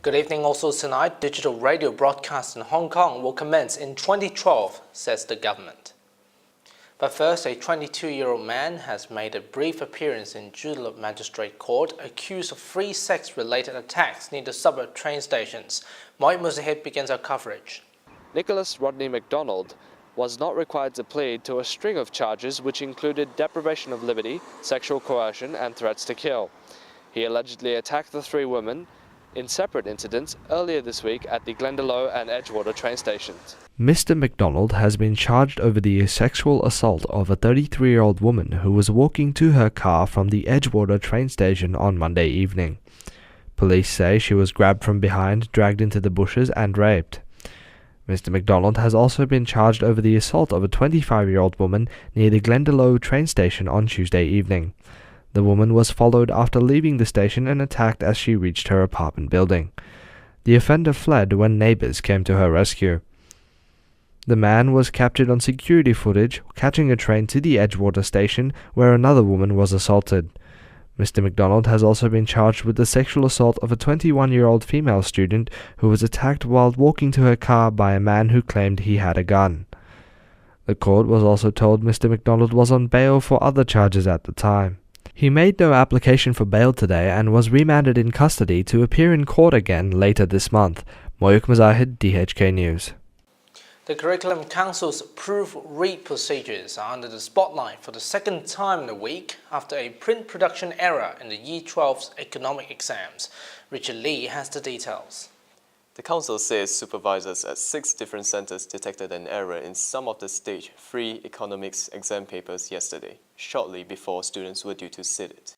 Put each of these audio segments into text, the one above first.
Good evening. Also tonight, digital radio broadcast in Hong Kong will commence in 2012, says the government. But first, a 22-year-old man has made a brief appearance in Joondalup Magistrate Court accused of three sex-related attacks near the suburban train stations. Moit Musahid begins our coverage. Nicholas Rodney MacDonald was not required to plead to a string of charges which included deprivation of liberty, sexual coercion and threats to kill. He allegedly attacked the three women in separate incidents earlier this week at the Glendalough and Edgewater train stations. Mr. MacDonald has been charged over the sexual assault of a 33-year-old woman who was walking to her car from the Edgewater train station on Monday evening. Police say she was grabbed from behind, dragged into the bushes and raped. Mr. MacDonald has also been charged over the assault of a 25-year-old woman near the Glendalough train station on Tuesday evening. The woman was followed after leaving the station and attacked as she reached her apartment building. The offender fled when neighbors came to her rescue. The man was captured on security footage catching a train to the Edgewater station where another woman was assaulted. Mr. MacDonald has also been charged with the sexual assault of a 21-year-old female student who was attacked while walking to her car by a man who claimed he had a gun. The court was also told Mr. MacDonald was on bail for other charges at the time. He made no application for bail today and was remanded in custody to appear in court again later this month. Moyuk Mazahid, DHK News. The Curriculum Council's proofread procedures are under the spotlight for the second time in a week after a print production error in the Year 12's economic exams. Richard Lee has the details. The council says supervisors at 6 different centres detected an error in some of the Stage 3 economics exam papers yesterday, shortly before students were due to sit it.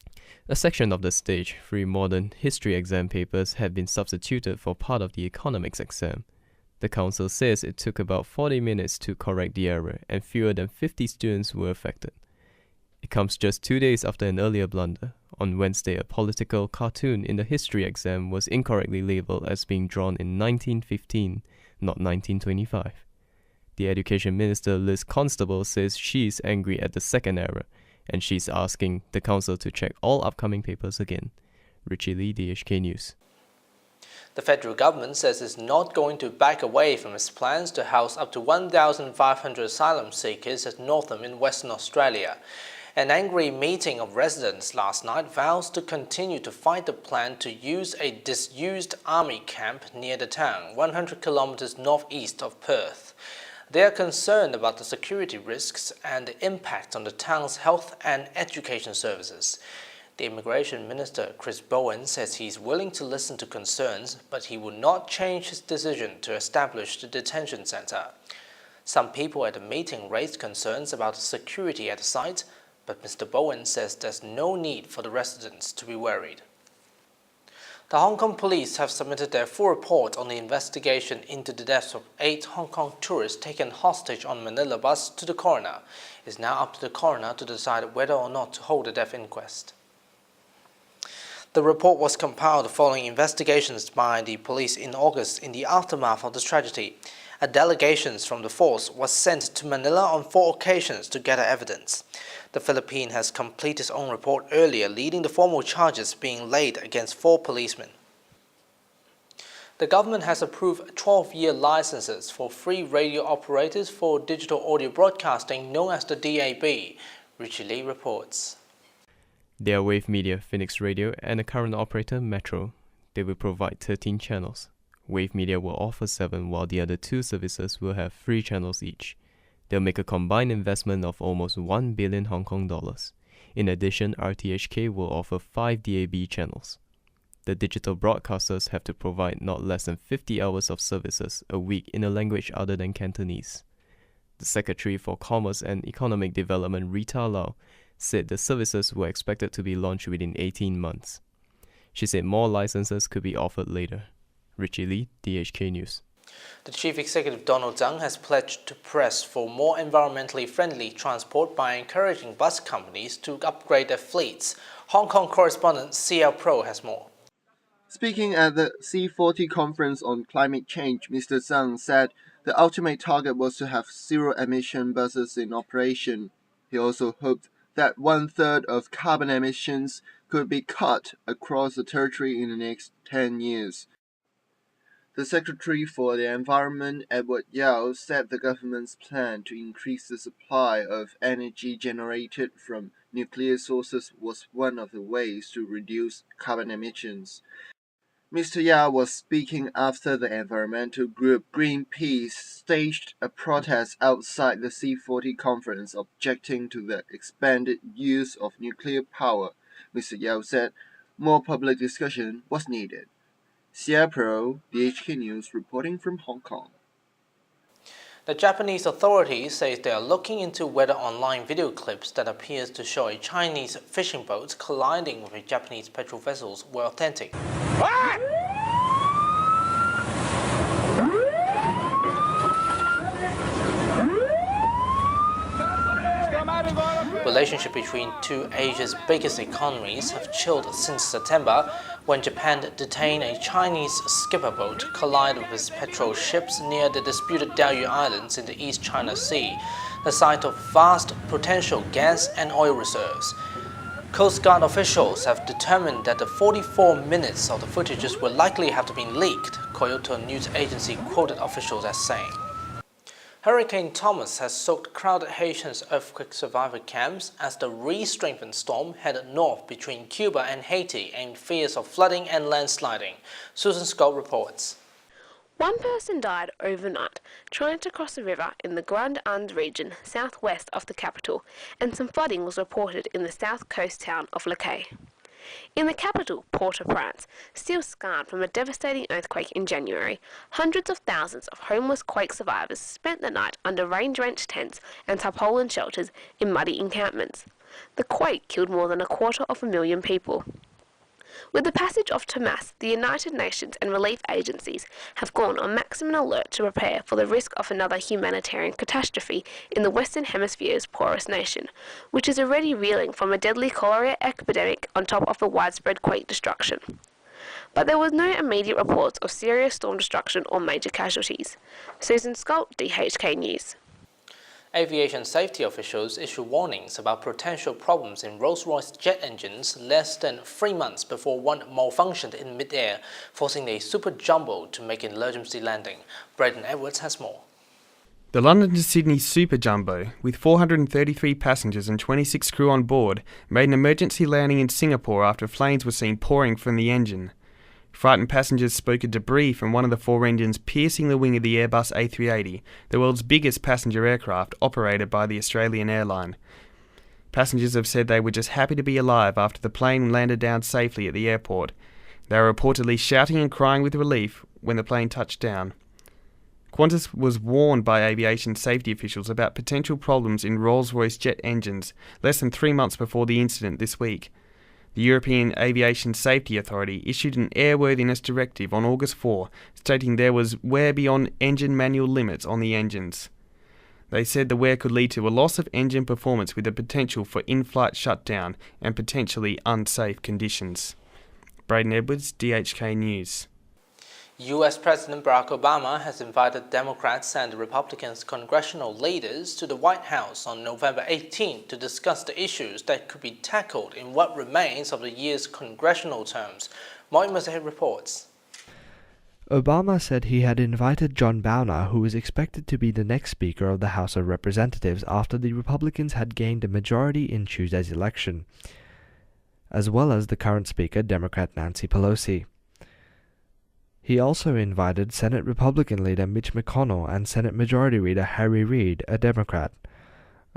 A section of the Stage 3 modern history exam papers had been substituted for part of the economics exam. The council says it took about 40 minutes to correct the error and fewer than 50 students were affected. It comes just 2 days after an earlier blunder. On Wednesday, a political cartoon in the history exam was incorrectly labelled as being drawn in 1915, not 1925. The Education Minister Liz Constable says she's angry at the second error, and she's asking the council to check all upcoming papers again. Richie Lee, DHK News. The federal government says it's not going to back away from its plans to house up to 1,500 asylum seekers at Northam in Western Australia. An angry meeting of residents last night vows to continue to fight the plan to use a disused army camp near the town, 100 kilometers northeast of Perth. They are concerned about the security risks and the impact on the town's health and education services. The Immigration Minister, Chris Bowen, says he's willing to listen to concerns, but he will not change his decision to establish the detention centre. Some people at the meeting raised concerns about the security at the site, but Mr. Bowen says there's no need for the residents to be worried. The Hong Kong police have submitted their full report on the investigation into the deaths of 8 Hong Kong tourists taken hostage on Manila bus to the coroner. It's now up to the coroner to decide whether or not to hold a death inquest. The report was compiled following investigations by the police in August in the aftermath of the tragedy. A delegation from the force was sent to Manila on 4 occasions to gather evidence. The Philippines has completed its own report earlier, leading to formal charges being laid against 4 policemen. The government has approved 12-year licenses for free radio operators for digital audio broadcasting known as the DAB. Richie Lee reports. They are Wave Media, Phoenix Radio, and the current operator, Metro. They will provide 13 channels. Wave Media will offer 7, while the other 2 services will have 3 channels each. They'll make a combined investment of almost 1 billion Hong Kong dollars. In addition, RTHK will offer 5 DAB channels. The digital broadcasters have to provide not less than 50 hours of services a week in a language other than Cantonese. The Secretary for Commerce and Economic Development, Rita Lau, said the services were expected to be launched within 18 months. She said more licenses could be offered later. Richie Lee, DHK News. The Chief Executive Donald Tsang has pledged to press for more environmentally friendly transport by encouraging bus companies to upgrade their fleets. Hong Kong correspondent CL Pro has more. Speaking at the C40 conference on climate change, Mr. Tsang said the ultimate target was to have zero-emission buses in operation. He also hoped that 1/3 of carbon emissions could be cut across the territory in the next 10 years. The Secretary for the Environment, Edward Yao, said the government's plan to increase the supply of energy generated from nuclear sources was one of the ways to reduce carbon emissions. Mr. Yao was speaking after the environmental group Greenpeace staged a protest outside the C40 conference objecting to the expanded use of nuclear power. Mr. Yao said more public discussion was needed. Sierra Pro, DHK News, reporting from Hong Kong. The Japanese authorities say they are looking into whether online video clips that appears to show a Chinese fishing boat colliding with a Japanese petrol vessels were authentic. Relationship between two Asia's biggest economies have chilled since September, when Japan detained a Chinese skipper boat collided with its petrol ships near the disputed Diaoyu Islands in the East China Sea, the site of vast potential gas and oil reserves. Coast Guard officials have determined that the 44 minutes of the footages will likely have to be leaked, Kyoto news agency quoted officials as saying. Hurricane Thomas has soaked crowded Haitian earthquake survivor camps as the re-strengthened storm headed north between Cuba and Haiti aimed fears of flooding and landsliding. Susan Scott reports. One person died overnight trying to cross a river in the Grand Anse region southwest of the capital, and some flooding was reported in the south coast town of Le Cay. In the capital, Port-au-Prince, still scarred from a devastating earthquake in January, hundreds of thousands of homeless quake survivors spent the night under rain-drenched tents and tarpaulin shelters in muddy encampments. The quake killed more than 250,000 people. With the passage of Thomas, the United Nations and relief agencies have gone on maximum alert to prepare for the risk of another humanitarian catastrophe in the Western Hemisphere's poorest nation, which is already reeling from a deadly cholera epidemic on top of the widespread quake destruction. But there was no immediate reports of serious storm destruction or major casualties. Susan Scott, DHK News. Aviation safety officials issue warnings about potential problems in Rolls-Royce jet engines less than 3 months before one malfunctioned in mid-air, forcing a super jumbo to make an emergency landing. Braden Edwards has more. The London to Sydney Super Jumbo, with 433 passengers and 26 crew on board, made an emergency landing in Singapore after flames were seen pouring from the engine. Frightened passengers spoke of debris from one of the 4 engines piercing the wing of the Airbus A380, the world's biggest passenger aircraft operated by the Australian airline. Passengers have said they were just happy to be alive after the plane landed down safely at the airport. They were reportedly shouting and crying with relief when the plane touched down. Qantas was warned by aviation safety officials about potential problems in Rolls-Royce jet engines less than 3 months before the incident this week. The European Aviation Safety Authority issued an airworthiness directive on August 4, stating there was wear beyond engine manual limits on the engines. They said the wear could lead to a loss of engine performance with the potential for in-flight shutdown and potentially unsafe conditions. Braden Edwards, DHK News. U.S. President Barack Obama has invited Democrats and Republicans congressional leaders to the White House on November 18 to discuss the issues that could be tackled in what remains of the year's congressional terms. Moy Mazahid reports. Obama said he had invited John Boehner, who is expected to be the next Speaker of the House of Representatives after the Republicans had gained a majority in Tuesday's election, as well as the current Speaker, Democrat Nancy Pelosi. He also invited Senate Republican leader Mitch McConnell and Senate Majority Leader Harry Reid, a Democrat.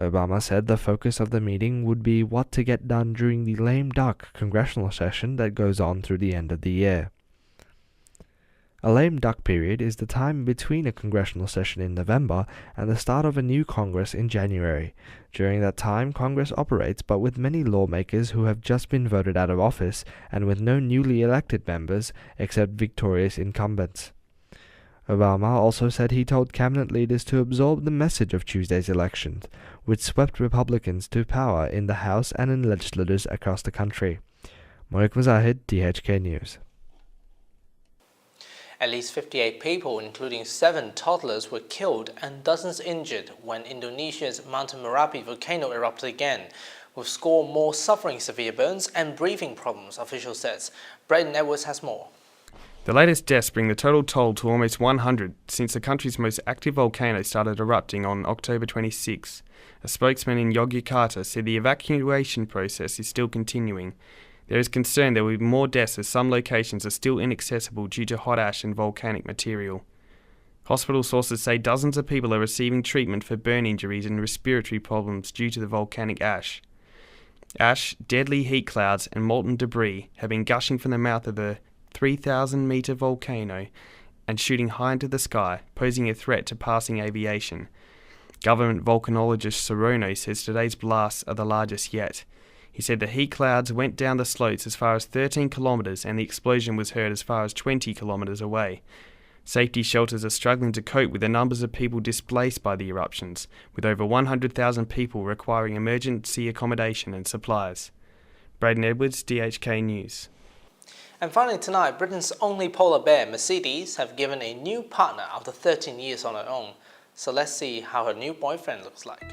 Obama said the focus of the meeting would be what to get done during the lame duck congressional session that goes on through the end of the year. A lame duck period is the time between a congressional session in November and the start of a new Congress in January. During that time, Congress operates, but with many lawmakers who have just been voted out of office and with no newly elected members except victorious incumbents. Obama also said he told cabinet leaders to absorb the message of Tuesday's elections, which swept Republicans to power in the House and in legislatures across the country. Morik Mazahid, DHK News. At least 58 people, including 7 toddlers, were killed and dozens injured when Indonesia's Mountain Merapi volcano erupted again, with score more suffering severe burns and breathing problems, official says. Braden Edwards has more. The latest deaths bring the total toll to almost 100 since the country's most active volcano started erupting on October 26. A spokesman in Yogyakarta said the evacuation process is still continuing. There is concern there will be more deaths as some locations are still inaccessible due to hot ash and volcanic material. Hospital sources say dozens of people are receiving treatment for burn injuries and respiratory problems due to the volcanic ash. Ash, deadly heat clouds and molten debris have been gushing from the mouth of the 3,000-metre volcano and shooting high into the sky, posing a threat to passing aviation. Government volcanologist Coroner says today's blasts are the largest yet. He said the heat clouds went down the slopes as far as 13 kilometres and the explosion was heard as far as 20 kilometres away. Safety shelters are struggling to cope with the numbers of people displaced by the eruptions, with over 100,000 people requiring emergency accommodation and supplies. Braden Edwards, DHK News. And finally tonight, Britain's only polar bear, Mercedes, have given a new partner after 13 years on her own. So let's see how her new boyfriend looks like.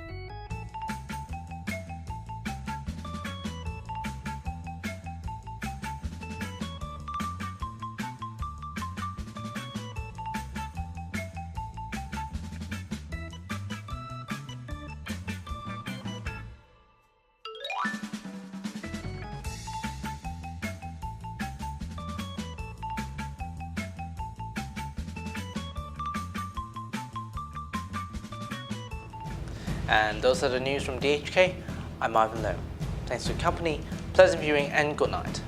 And those are the news from DHK. I'm Ivan Leung. Thanks for your company, pleasant viewing and good night.